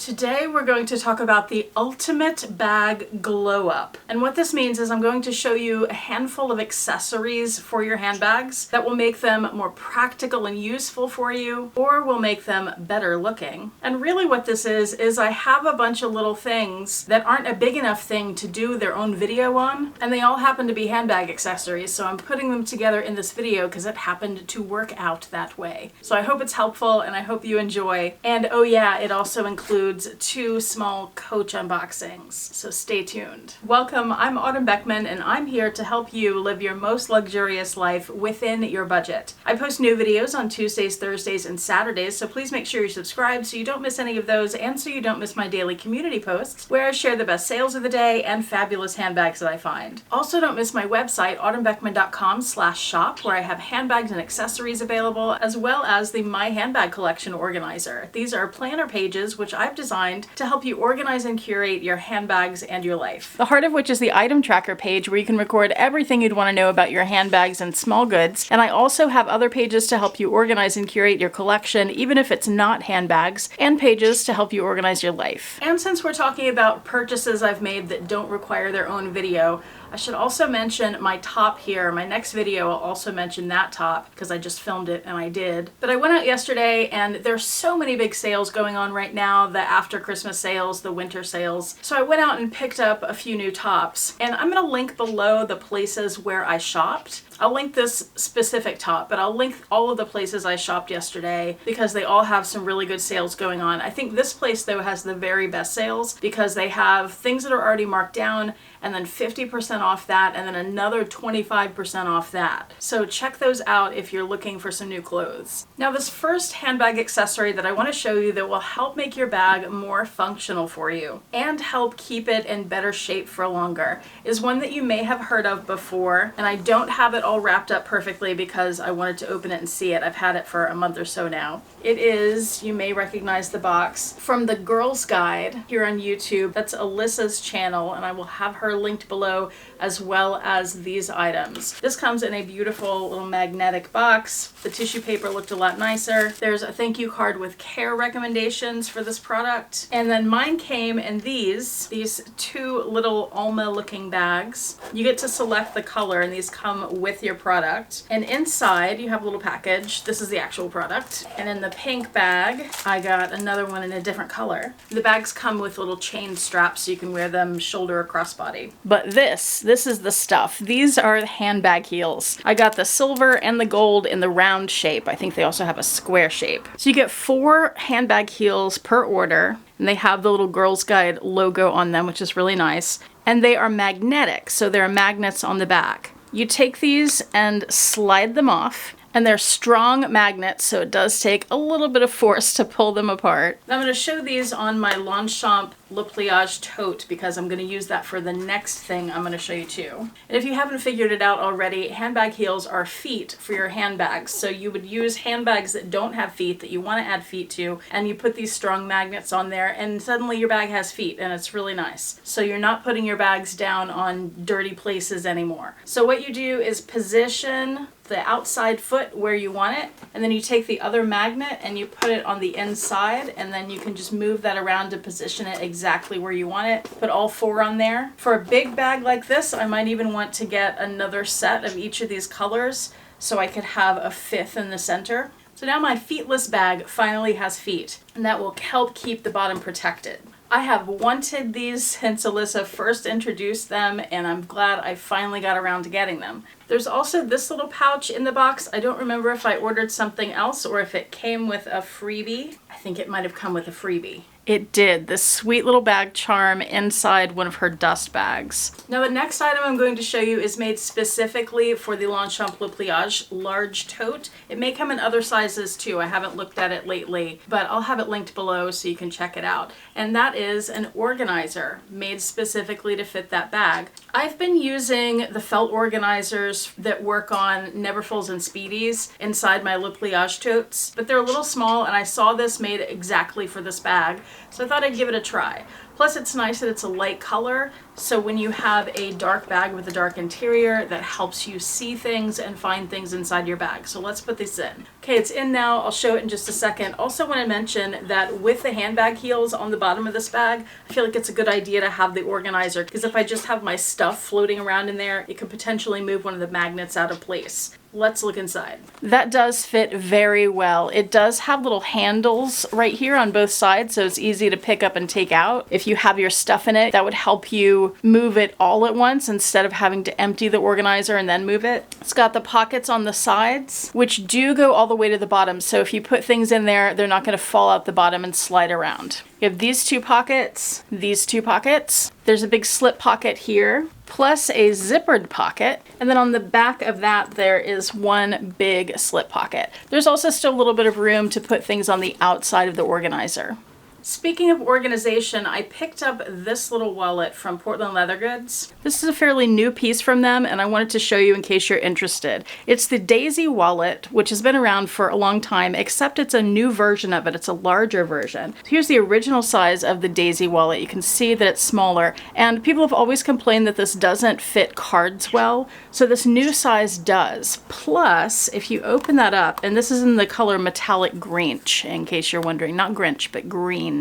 Today we're going to talk about the ultimate bag glow up. And what this means is I'm going to show you a handful of accessories for your handbags that will make them more practical and useful for you, or will make them better looking. And really what this is I have a bunch of little things that aren't a big enough thing to do their own video on, and they all happen to be handbag accessories, so I'm putting them together in this video because it happened to work out that way. So I hope it's helpful and I hope you enjoy. And oh yeah, it also includes 2 small Coach unboxings, so stay tuned. Welcome, I'm Autumn Beckman and I'm here to help you live your most luxurious life within your budget. I post new videos on Tuesdays, Thursdays, and Saturdays, so please make sure you're subscribed so you don't miss any of those and so you don't miss my daily community posts where I share the best sales of the day and fabulous handbags that I find. Also don't miss my website, autumnbeckman.com/shop, where I have handbags and accessories available, as well as the My Handbag Collection Organizer. These are planner pages which I've designed to help you organize and curate your handbags and your life. The heart of which is the item tracker page where you can record everything you'd want to know about your handbags and small goods. And I also have other pages to help you organize and curate your collection, even if it's not handbags, and pages to help you organize your life. And since we're talking about purchases I've made that don't require their own video, I should also mention my top here. My next video will also mention that top because I just filmed it and I did. But I went out yesterday and there's so many big sales going on right now, the after Christmas sales, the winter sales. So I went out and picked up a few new tops, and I'm gonna link below the places where I shopped. I'll link this specific top, but I'll link all of the places I shopped yesterday because they all have some really good sales going on. I think this place though has the very best sales because they have things that are already marked down and then 50% off that and then another 25% off that. So check those out if you're looking for some new clothes. Now this first handbag accessory that I want to show you that will help make your bag more functional for you and help keep it in better shape for longer is one that you may have heard of before, and I don't have it all wrapped up perfectly because I wanted to open it and see it. I've had it for a month or so now. It is, you may recognize the box, from the Girl's Guide here on YouTube. That's Alyssa's channel, and I will have her linked below, as well as these items. This comes in a beautiful little magnetic box. The tissue paper looked a lot nicer. There's a thank you card with care recommendations for this product. And then mine came in these 2 little Alma looking bags. You get to select the color and these come with your product. And inside you have a little package. This is the actual product. And in the pink bag, I got another one in a different color. The bags come with little chain straps so you can wear them shoulder or crossbody. But this is the stuff. These are the handbag heels. I got the silver and the gold in the round shape. I think they also have a square shape. So you get 4 handbag heels per order, and they have the little Girl's Guide logo on them, which is really nice. And they are magnetic, so there are magnets on the back. You take these and slide them off, and they're strong magnets, so it does take a little bit of force to pull them apart. And I'm going to show these on my Longchamp Le Pliage tote because I'm going to use that for the next thing I'm going to show you too. And if you haven't figured it out already, handbag heels are feet for your handbags. So you would use handbags that don't have feet, that you want to add feet to, and you put these strong magnets on there and suddenly your bag has feet, and it's really nice. So you're not putting your bags down on dirty places anymore. So what you do is position the outside foot where you want it, and then you take the other magnet and you put it on the inside, and then you can just move that around to position it exactly where you want it. Put all 4 on there. For a big bag like this, I might even want to get another set of each of these colors so I could have a 5th in the center. So now my feetless bag finally has feet, and that will help keep the bottom protected. I have wanted these since Alyssa first introduced them, and I'm glad I finally got around to getting them. There's also this little pouch in the box. I don't remember if I ordered something else or if it came with a freebie. I think it might have come with a freebie. It did. This sweet little bag charm inside one of her dust bags. Now the next item I'm going to show you is made specifically for the Longchamp Le Pliage large tote. It may come in other sizes too. I haven't looked at it lately, but I'll have it linked below so you can check it out. And that is an organizer made specifically to fit that bag. I've been using the felt organizers that work on Neverfulls and Speedies inside my Le Pliage totes, but they're a little small, and I saw this made exactly for this bag, so I thought I'd give it a try. Plus it's nice that it's a light color, so when you have a dark bag with a dark interior, that helps you see things and find things inside your bag. So let's put this in. Okay, it's in now. I'll show it in just a second. Also want to mention that with the handbag heels on the bottom of this bag, I feel like it's a good idea to have the organizer, because if I just have my stuff floating around in there, it could potentially move one of the magnets out of place. Let's look inside. That does fit very well. It does have little handles right here on both sides, so it's easy to pick up and take out. If you have your stuff in it, that would help you move it all at once instead of having to empty the organizer and then move it. It's got the pockets on the sides, which do go all the way to the bottom, so if you put things in there, they're not going to fall out the bottom and slide around. You have these two pockets, these two pockets. There's a big slip pocket here, plus a zippered pocket. And then on the back of that, there is one big slip pocket. There's also still a little bit of room to put things on the outside of the organizer. Speaking of organization, I picked up this little wallet from Portland Leather Goods. This is a fairly new piece from them, and I wanted to show you in case you're interested. It's the Daisy wallet, which has been around for a long time, except it's a new version of it. It's a larger version. Here's the original size of the Daisy wallet. You can see that it's smaller, and people have always complained that this doesn't fit cards well, so this new size does. Plus, if you open that up, and this is in the color metallic Grinch, in case you're wondering, not Grinch, but green.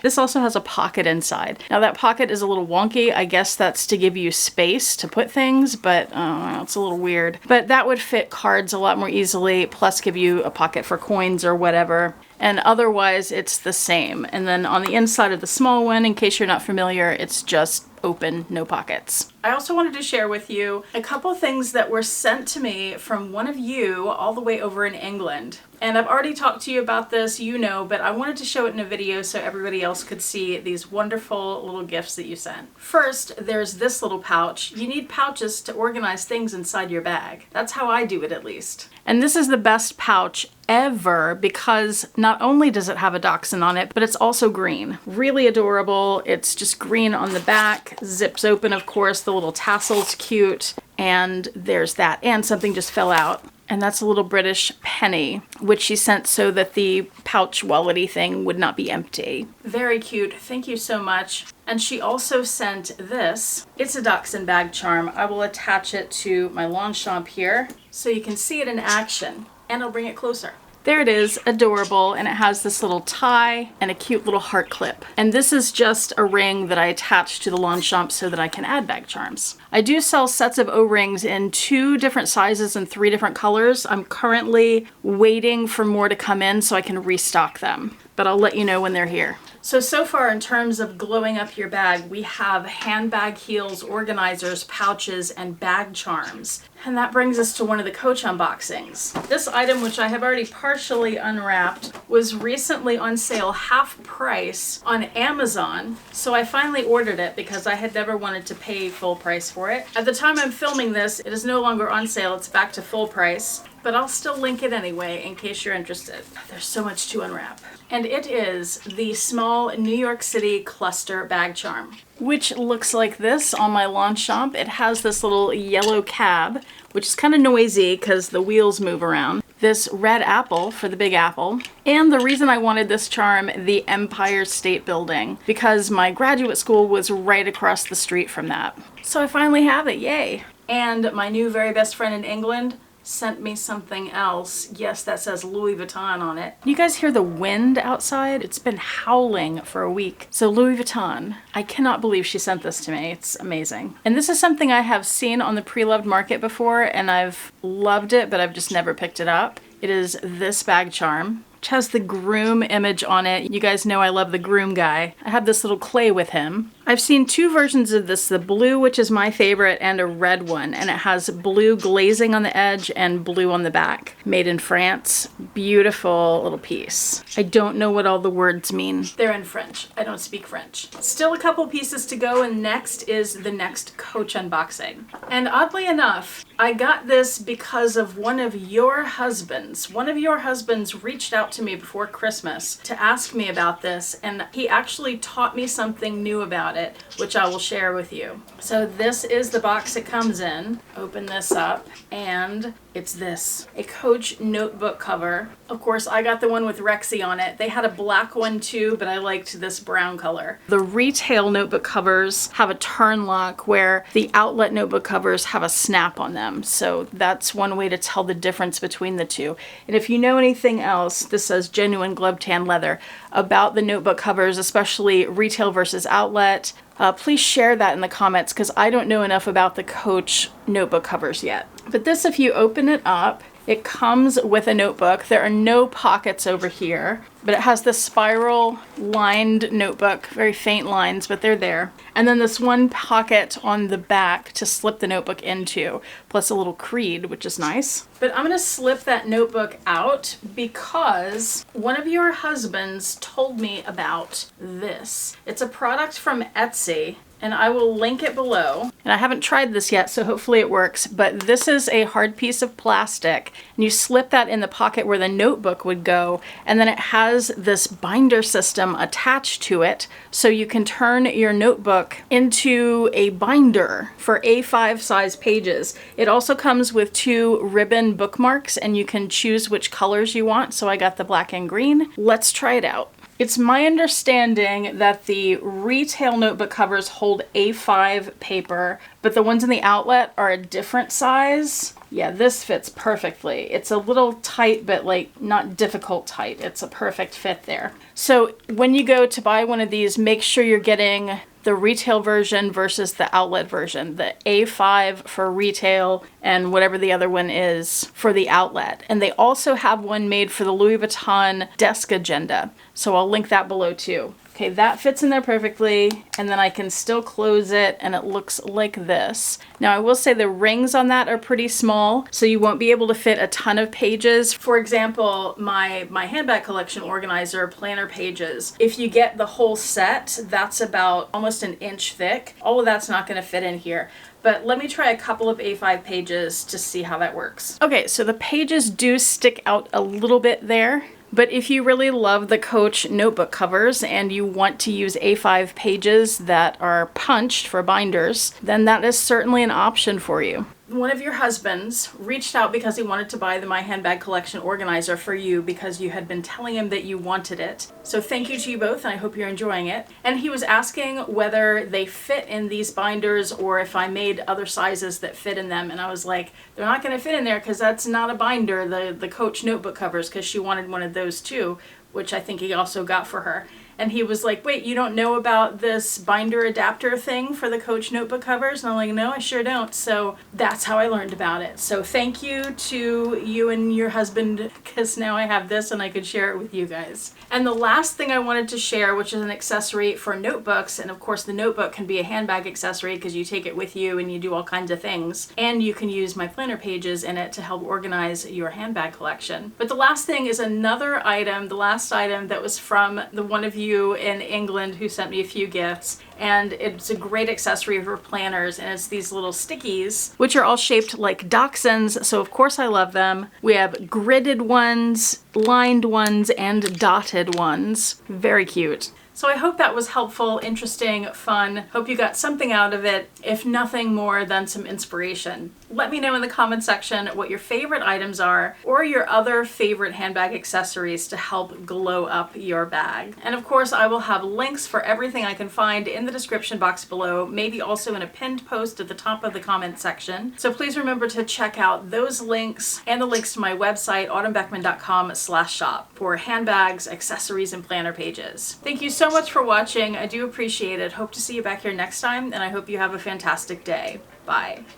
This also has a pocket inside. Now that pocket is a little wonky. I guess that's to give you space to put things, but it's a little weird. But that would fit cards a lot more easily, plus give you a pocket for coins or whatever. And otherwise it's the same. And then on the inside of the small one, in case you're not familiar, it's just open, no pockets. I also wanted to share with you a couple things that were sent to me from one of you all the way over in England. And I've already talked to you about this, you know, but I wanted to show it in a video so everybody else could see these wonderful little gifts that you sent. First, there's this little pouch. You need pouches to organize things inside your bag. That's how I do it, at least. And this is the best pouch ever because not only does it have a dachshund on it, but it's also green. Really adorable. It's just green on the back, zips open, of course, the little tassel's cute, and there's that. And something just fell out. And that's a little British penny, which she sent so that the pouch wallet-y thing would not be empty. Very cute. Thank you so much. And she also sent this. It's a dachshund bag charm. I will attach it to my Longchamp here so you can see it in action. And I'll bring it closer. There it is, adorable, and it has this little tie and a cute little heart clip. And this is just a ring that I attached to the Longchamp so that I can add bag charms. I do sell sets of O-rings in 2 different sizes and 3 different colors. I'm currently waiting for more to come in so I can restock them, but I'll let you know when they're here. So far in terms of glowing up your bag, we have handbag heels, organizers, pouches, and bag charms. And that brings us to one of the Coach unboxings. This item, which I have already partially unwrapped, was recently on sale half price on Amazon. So I finally ordered it because I had never wanted to pay full price for it. At the time I'm filming this, it is no longer on sale. It's back to full price, but I'll still link it anyway in case you're interested. There's so much to unwrap. And it is the small New York City cluster bag charm, which looks like this on my Longchamp. It has this little yellow cab, which is kind of noisy because the wheels move around. This red apple for the Big Apple. And the reason I wanted this charm, the Empire State Building, because my graduate school was right across the street from that. So I finally have it, yay. And my new very best friend in England sent me something else. Yes, that says Louis Vuitton on it. You guys hear the wind outside? It's been howling for a week. So Louis Vuitton, I cannot believe she sent this to me. It's amazing. And this is something I have seen on the Preloved market before and I've loved it, but I've just never picked it up. It is this bag charm, which has the groom image on it. You guys know I love the groom guy. I have this little clay with him. I've seen 2 versions of this, the blue, which is my favorite, and a red one. And it has blue glazing on the edge and blue on the back. Made in France. Beautiful little piece. I don't know what all the words mean. They're in French. I don't speak French. Still a couple pieces to go, and next is the next Coach unboxing. And oddly enough, I got this because of one of your husbands. One of your husbands reached out to me before Christmas to ask me about this, and he actually taught me something new about it, which I will share with you. So this is the box it comes in. Open this up, and It's this, a Coach notebook cover. Of course, I got the one with Rexy on it. They had a black one too, but I liked this brown color. The retail notebook covers have a turn lock where the outlet notebook covers have a snap on them. So that's one way to tell the difference between the two. And if you know anything else, this says genuine glove tan leather, about the notebook covers, especially retail versus outlet, please share that in the comments because I don't know enough about the Coach notebook covers yet. But this, if you open it up, it comes with a notebook. There are no pockets over here, but it has this spiral lined notebook, very faint lines, but they're there. And then this one pocket on the back to slip the notebook into, plus a little creed, which is nice. But I'm gonna slip that notebook out because one of your husbands told me about this. It's a product from Etsy, and I will link it below. And I haven't tried this yet, so hopefully it works, but this is a hard piece of plastic, and you slip that in the pocket where the notebook would go, and then it has this binder system attached to it, so you can turn your notebook into a binder for A5 size pages. It also comes with 2 ribbon bookmarks, and you can choose which colors you want, so I got the black and green. Let's try it out. It's my understanding that the retail notebook covers hold A5 paper, but the ones in the outlet are a different size. Yeah, this fits perfectly. It's a little tight, but like not difficult tight. It's a perfect fit there. So when you go to buy one of these, make sure you're getting the retail version versus the outlet version, the A5 for retail and whatever the other one is for the outlet. And they also have one made for the Louis Vuitton desk agenda. So I'll link that below too. Okay, that fits in there perfectly, and then I can still close it, and it looks like this. Now, I will say the rings on that are pretty small, so you won't be able to fit a ton of pages. For example, my handbag collection organizer planner pages, if you get the whole set, that's about almost an inch thick. All of that's not going to fit in here. But let me try a couple of A5 pages to see how that works. Okay, so the pages do stick out a little bit there. But if you really love the Coach notebook covers and you want to use A5 pages that are punched for binders, then that is certainly an option for you. One of your husbands reached out because he wanted to buy the My Handbag Collection organizer for you because you had been telling him that you wanted it. So thank you to you both, and I hope you're enjoying it. And he was asking whether they fit in these binders or if I made other sizes that fit in them. And I was like, they're not going to fit in there because that's not a binder, the Coach notebook covers, because she wanted one of those too, which I think he also got for her. And he was like, wait, you don't know about this binder adapter thing for the Coach notebook covers? And I'm like, no, I sure don't. So that's how I learned about it. So thank you to you and your husband, because now I have this and I could share it with you guys. And the last thing I wanted to share, which is an accessory for notebooks, and of course the notebook can be a handbag accessory because you take it with you and you do all kinds of things. And you can use my planner pages in it to help organize your handbag collection. But the last thing is another item, the last item that was from the one of you in England who sent me a few gifts, and it's a great accessory for planners, and it's these little stickies which are all shaped like dachshunds, so of course I love them. We have gridded ones, lined ones, and dotted ones. Very cute. So I hope that was helpful, interesting, fun. Hope you got something out of it, if nothing more than some inspiration. Let me know in the comment section what your favorite items are or your other favorite handbag accessories to help glow up your bag. And of course, I will have links for everything I can find in the description box below, maybe also in a pinned post at the top of the comment section. So please remember to check out those links and the links to my website, autumnbeckman.com/shop for handbags, accessories, and planner pages. Thank you so much for watching. I do appreciate it. Hope to see you back here next time, and I hope you have a fantastic day. Bye.